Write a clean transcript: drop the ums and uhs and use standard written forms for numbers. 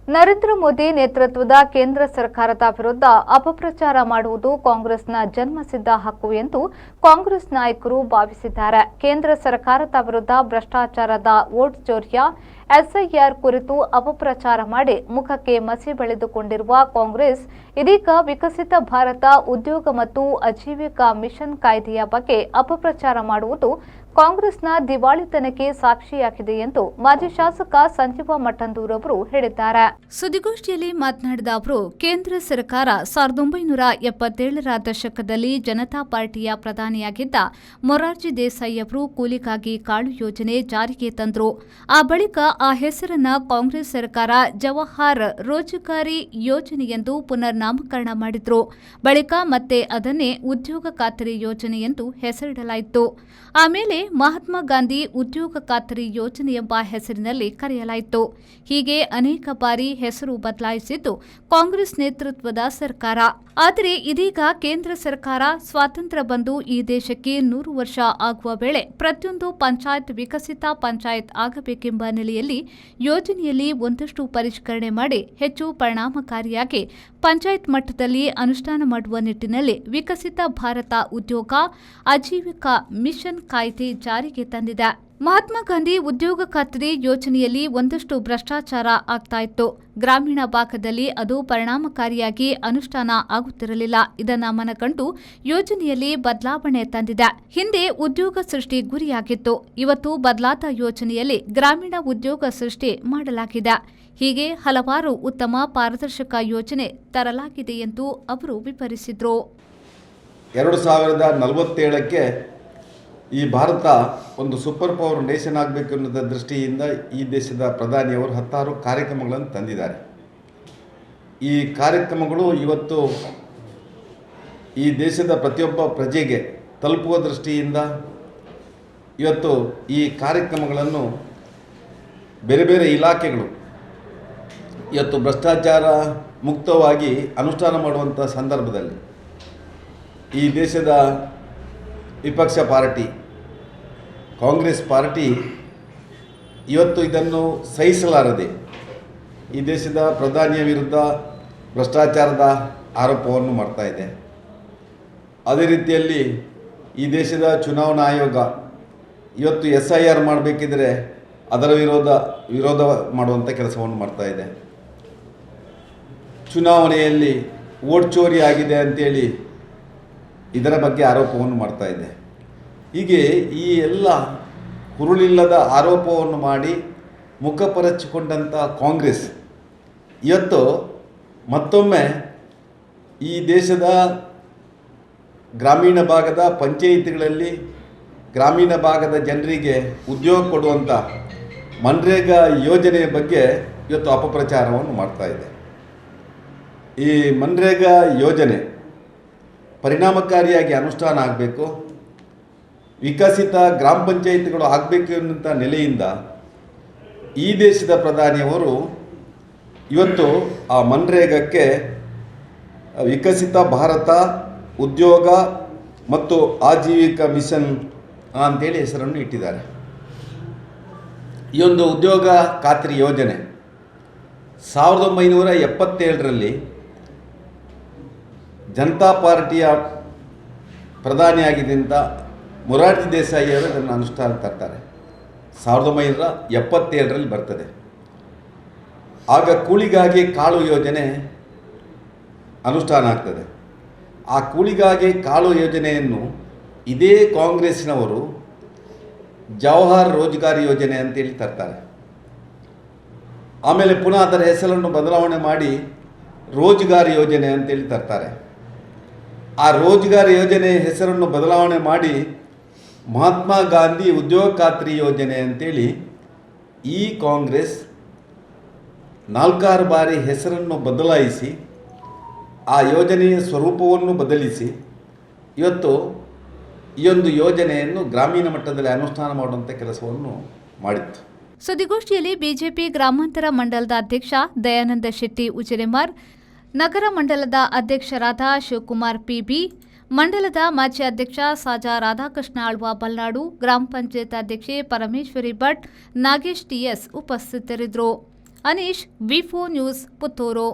ನರೇಂದ್ರ ಮೋದಿ ನೇತೃತ್ವದ ಕೇಂದ್ರ ಸರ್ಕಾರದ ವಿರುದ್ಧ ಅಪಪ್ರಚಾರ ಮಾಡುವುದು ಕಾಂಗ್ರೆಸ್ನ ಜನ್ಮಸಿದ್ಧ ಹಕ್ಕು ಎಂದು ಕಾಂಗ್ರೆಸ್ ನಾಯಕರು ಭಾವಿಸಿದ್ದಾರೆ. ಕೇಂದ್ರ ಸರ್ಕಾರದ ವಿರುದ್ಧ ಭ್ರಷ್ಟಾಚಾರದ ವೋಟ್ ಚೋರಿಯ ಎಸ್ಐಆರ್ ಕುರಿತು ಅಪಪ್ರಚಾರ ಮಾಡಿ ಮುಖಕ್ಕೆ ಮಸಿ ಬೆಳೆದುಕೊಂಡಿರುವ ಕಾಂಗ್ರೆಸ್ ಇದೀಗ ವಿಕಸಿತ ಭಾರತ ಉದ್ಯೋಗ ಮತ್ತು ಆಜೀವಿಕಾ ಮಿಷನ್ ಕಾಯ್ದೆಯ ಬಗ್ಗೆ ಅಪಪ್ರಚಾರ ಮಾಡುವುದು ಕಾಂಗ್ರೆಸ್ನ ದಿವಾಳಿತನಕ್ಕೆ ಸಾಕ್ಷಿಯಾಗಿದೆ ಎಂದು ಮಾಜಿ ಶಾಸಕ ಸಂಜೀವ ಮಠಂದೂರ್ ಅವರು ಹೇಳಿದ್ದಾರೆ. ಸುದ್ದಿಗೋಷ್ಠಿಯಲ್ಲಿ ಮಾತನಾಡಿದ ಅವರು, ಕೇಂದ್ರ ಸರ್ಕಾರ 1977ರ ದಶಕದಲ್ಲಿ ಜನತಾ ಪಾರ್ಟಿಯ ಪ್ರಧಾನಿಯಾಗಿದ್ದ ಮೊರಾರ್ಜಿ ದೇಸಾಯಿ ಅವರು ಕೂಲಿಗಾಗಿ ಕಾಳು ಯೋಜನೆ ಜಾರಿಗೆ ತಂದರು. ಆ ಬಳಿಕ ಆ ಹೆಸರನ್ನ ಕಾಂಗ್ರೆಸ್ ಸರ್ಕಾರ ಜವಾಹರ್ ರೋಜ್ಗಾರಿ ಯೋಜನೆ ಎಂದು ಪುನರ್ ನಾಮಕರಣ ಮಾಡಿದ್ರು. ಬಳಿಕ ಮತ್ತೆ ಅದನ್ನೇ ಉದ್ಯೋಗ ಖಾತರಿ ಯೋಜನೆ ಎಂದು ಹೆಸರಿಡಲಾಯಿತು. ಆಮೇಲೆ ಮಹಾತ್ಮ ಗಾಂಧಿ ಉದ್ಯೋಗ ಖಾತರಿ ಯೋಜನೆ ಎಂಬ ಹೆಸರಿನಲ್ಲಿ ಕರೆಯಲಾಯಿತು. ಹೀಗೆ ಅನೇಕ ಬಾರಿ ಹೆಸರು ಬದಲಾಯಿಸಿದ್ದು ಕಾಂಗ್ರೆಸ್ ನೇತೃತ್ವದ ಸರ್ಕಾರ. ಆದರೆ ಇದೀಗ ಕೇಂದ್ರ ಸರ್ಕಾರ ಸ್ವಾತಂತ್ರ್ಯ ಬಂದು ಈ ದೇಶಕ್ಕೆ 100 ವರ್ಷ ಆಗುವ ವೇಳೆ ಪ್ರತಿಯೊಂದು ಪಂಚಾಯತ್ ವಿಕಸಿತ ಪಂಚಾಯತ್ ಆಗಬೇಕೆಂಬ ನೆಲೆಯಲ್ಲಿ ಯೋಜನೆಯಲ್ಲಿ ಒಂದಷ್ಟು ಪರಿಷ್ಕರಣೆ ಮಾಡಿ ಹೆಚ್ಚು ಪರಿಣಾಮಕಾರಿಯಾಗಿ ಪಂಚಾಯತ್ ಮಟ್ಟದಲ್ಲಿ ಅನುಷ್ಠಾನ ಮಾಡುವ ನಿಟ್ಟಿನಲ್ಲಿ ವಿಕಸಿತ ಭಾರತ ಉದ್ಯೋಗ ಆಜೀವಿಕಾ ಮಿಷನ್ ಕಾಯ್ದೆ ಜಾರಿಗೆ ತಂದಿದೆ. ಮಹಾತ್ಮ ಗಾಂಧಿ ಉದ್ಯೋಗ ಖಾತರಿ ಯೋಜನೆಯಲ್ಲಿ ಒಂದಷ್ಟು ಭ್ರಷ್ಟಾಚಾರ ಆಗ್ತಾ ಇತ್ತು. ಗ್ರಾಮೀಣ ಭಾಗದಲ್ಲಿ ಅದು ಪರಿಣಾಮಕಾರಿಯಾಗಿ ಅನುಷ್ಠಾನ ಆಗುತ್ತಿರಲಿಲ್ಲ. ಇದನ್ನ ಮನಗಂಡು ಯೋಜನೆಯಲ್ಲಿ ಬದಲಾವಣೆ ತಂದಿದೆ. ಹಿಂದೆ ಉದ್ಯೋಗ ಸೃಷ್ಟಿ ಗುರಿಯಾಗಿತ್ತು. ಇವತ್ತು ಬದಲಾದ ಯೋಜನೆಯಲ್ಲಿ ಗ್ರಾಮೀಣ ಉದ್ಯೋಗ ಸೃಷ್ಟಿ ಮಾಡಲಾಗಿದೆ. ಹೀಗೆ ಹಲವಾರು ಉತ್ತಮ ಪಾರದರ್ಶಕ ಯೋಜನೆ ತರಲಾಗಿದೆ ಎಂದು ಅವರು ವಿವರಿಸಿದರು. 2047ಕ್ಕೆ ಈ ಭಾರತ ಒಂದು ಸೂಪರ್ ಪವರ್ ನೇಷನ್ ಆಗಬೇಕು ಅನ್ನೋದ ದೃಷ್ಟಿಯಿಂದ ಈ ದೇಶದ ಪ್ರಧಾನಿಯವರು 10 ಕಾರ್ಯಕ್ರಮಗಳನ್ನು ತಂದಿದ್ದಾರೆ. ಈ ಕಾರ್ಯಕ್ರಮಗಳು ಇವತ್ತು ಈ ದೇಶದ ಪ್ರತಿಯೊಬ್ಬ ಪ್ರಜೆಗೆ ತಲುಪುವ ದೃಷ್ಟಿಯಿಂದ ಇವತ್ತು ಈ ಕಾರ್ಯಕ್ರಮಗಳನ್ನು ಬೇರೆ ಬೇರೆ ಇಲಾಖೆಗಳು ಇವತ್ತು ಭ್ರಷ್ಟಾಚಾರ ಮುಕ್ತವಾಗಿ ಅನುಷ್ಠಾನ ಮಾಡುವಂಥ ಸಂದರ್ಭದಲ್ಲಿ ಈ ದೇಶದ ವಿಪಕ್ಷ ಪಾರ್ಟಿ ಕಾಂಗ್ರೆಸ್ ಪಾರ್ಟಿ ಇವತ್ತು ಇದನ್ನು ಸಹಿಸಲಾರದೆ ಈ ದೇಶದ ಪ್ರಧಾನಿಯ ವಿರುದ್ಧ ಭ್ರಷ್ಟಾಚಾರದ ಆರೋಪವನ್ನು ಮಾಡ್ತಾ ಇದೆ. ಅದೇ ರೀತಿಯಲ್ಲಿ ಈ ದೇಶದ ಚುನಾವಣಾ ಆಯೋಗ ಇವತ್ತು SIR ಮಾಡಬೇಕಿದ್ರೆ ಅದರ ವಿರೋಧ ಮಾಡುವಂಥ ಕೆಲಸವನ್ನು ಮಾಡ್ತಾ ಇದೆ. ಚುನಾವಣೆಯಲ್ಲಿ ವೋಟ್ ಚೋರಿ ಆಗಿದೆ ಅಂತೇಳಿ ಇದರ ಬಗ್ಗೆ ಆರೋಪವನ್ನು ಮಾಡ್ತಾ ಇದೆ. ಹೀಗೆ ಈ ಎಲ್ಲ ಹುರುಳಿಲ್ಲದ ಆರೋಪವನ್ನು ಮಾಡಿ ಮುಖಪರಚಿಕೊಂಡಂಥ ಕಾಂಗ್ರೆಸ್ ಇವತ್ತು ಮತ್ತೊಮ್ಮೆ ಈ ದೇಶದ ಗ್ರಾಮೀಣ ಭಾಗದ ಪಂಚಾಯಿತಿಗಳಲ್ಲಿ ಗ್ರಾಮೀಣ ಭಾಗದ ಜನರಿಗೆ ಉದ್ಯೋಗ ಕೊಡುವಂಥ ಮನ್ರೇಗಾ ಯೋಜನೆಯ ಬಗ್ಗೆ ಇವತ್ತು ಅಪಪ್ರಚಾರವನ್ನು ಮಾಡ್ತಾ ಇದೆ. ಈ ಮನ್ರೇಗಾ ಯೋಜನೆ ಪರಿಣಾಮಕಾರಿಯಾಗಿ ಅನುಷ್ಠಾನ ಆಗಬೇಕು, ವಿಕಸಿತ ಗ್ರಾಮ ಪಂಚಾಯಿತಿಗಳು ಆಗಬೇಕು ಅನ್ನೋಂಥ ನೆಲೆಯಿಂದ ಈ ದೇಶದ ಪ್ರಧಾನಿಯವರು ಇವತ್ತು ಆ ಮನ್ರೇಗಾಕ್ಕೆ ವಿಕಸಿತ ಭಾರತ ಉದ್ಯೋಗ ಮತ್ತು ಆಜೀವಿಕಾ ಮಿಷನ್ ಅಂತೇಳಿ ಹೆಸರನ್ನು ಇಟ್ಟಿದ್ದಾರೆ. ಈ ಒಂದು ಉದ್ಯೋಗ ಖಾತ್ರಿ ಯೋಜನೆ 1977ರಲ್ಲಿ ಜನತಾ ಪಾರ್ಟಿಯ ಪ್ರಧಾನಿಯಾಗಿದ್ದಂಥ ಮೊರಾರ್ಜಿ ದೇಸಾಯಿ ಅವರು ಅದನ್ನು ಅನುಷ್ಠಾನ ತರ್ತಾರೆ. 1977ರಲ್ಲಿ ಬರ್ತದೆ. ಆಗ ಕೂಲಿಗಾಗಿ ಕಾಳು ಯೋಜನೆ ಅನುಷ್ಠಾನ ಆಗ್ತದೆ. ಆ ಕೂಲಿಗಾಗಿ ಕಾಳು ಯೋಜನೆಯನ್ನು ಇದೇ ಕಾಂಗ್ರೆಸ್ನವರು ಜವಾಹರ್ ರೋಜ್ಗಾರಿ ಯೋಜನೆ ಅಂತೇಳಿ ತರ್ತಾರೆ. ಆಮೇಲೆ ಪುನಃ ಅದರ ಹೆಸರನ್ನು ಬದಲಾವಣೆ ಮಾಡಿ ರೋಜ್ಗಾರ್ ಯೋಜನೆ ಅಂತೇಳಿ ತರ್ತಾರೆ. ಆ ರೋಜ್ಗಾರ್ ಯೋಜನೆ ಹೆಸರನ್ನು ಬದಲಾವಣೆ ಮಾಡಿ ಮಹಾತ್ಮ ಗಾಂಧಿ ಉದ್ಯೋಗ ಖಾತ್ರಿ ಯೋಜನೆ ಅಂತೇಳಿ ಈ ಕಾಂಗ್ರೆಸ್ 4-6 ಬಾರಿ ಹೆಸರನ್ನು ಬದಲಾಯಿಸಿ ಆ ಯೋಜನೆಯ ಸ್ವರೂಪವನ್ನು ಬದಲಿಸಿ ಇವತ್ತು ಈ ಒಂದು ಯೋಜನೆಯನ್ನು ಗ್ರಾಮೀಣ ಮಟ್ಟದಲ್ಲಿ ಅನುಷ್ಠಾನ ಮಾಡುವಂಥ ಕೆಲಸವನ್ನು ಮಾಡಿತ್ತು. ಸುದ್ದಿಗೋಷ್ಠಿಯಲ್ಲಿ ಬಿಜೆಪಿ ಗ್ರಾಮಾಂತರ ಮಂಡಲದ ಅಧ್ಯಕ್ಷ ದಯಾನಂದ ಶೆಟ್ಟಿ ಉಜಿರೆಮಾರ್, ನಗರ ಮಂಡಲದ ಅಧ್ಯಕ್ಷರಾದ ಶಿವಕುಮಾರ್ ಪಿಬಿ, ಮಂಡಲದ ಮಾಜಿ ಅಧ್ಯಕ್ಷ ಸಾಜಾ ರಾಧಾಕೃಷ್ಣ ಆಳ್ವ ಬಲ್ನಾಡು, ಗ್ರಾಮ ಪಂಚಾಯತ್ ಅಧ್ಯಕ್ಷೆ ಪರಮೇಶ್ವರಿ ಭಟ್, ನಾಗೇಶ್ ಟಿಎಸ್ ಉಪಸ್ಥಿತರಿದ್ದರು. ಅನೀಶ್, ವಿ4 ನ್ಯೂಸ್, ಪುತ್ತೂರು.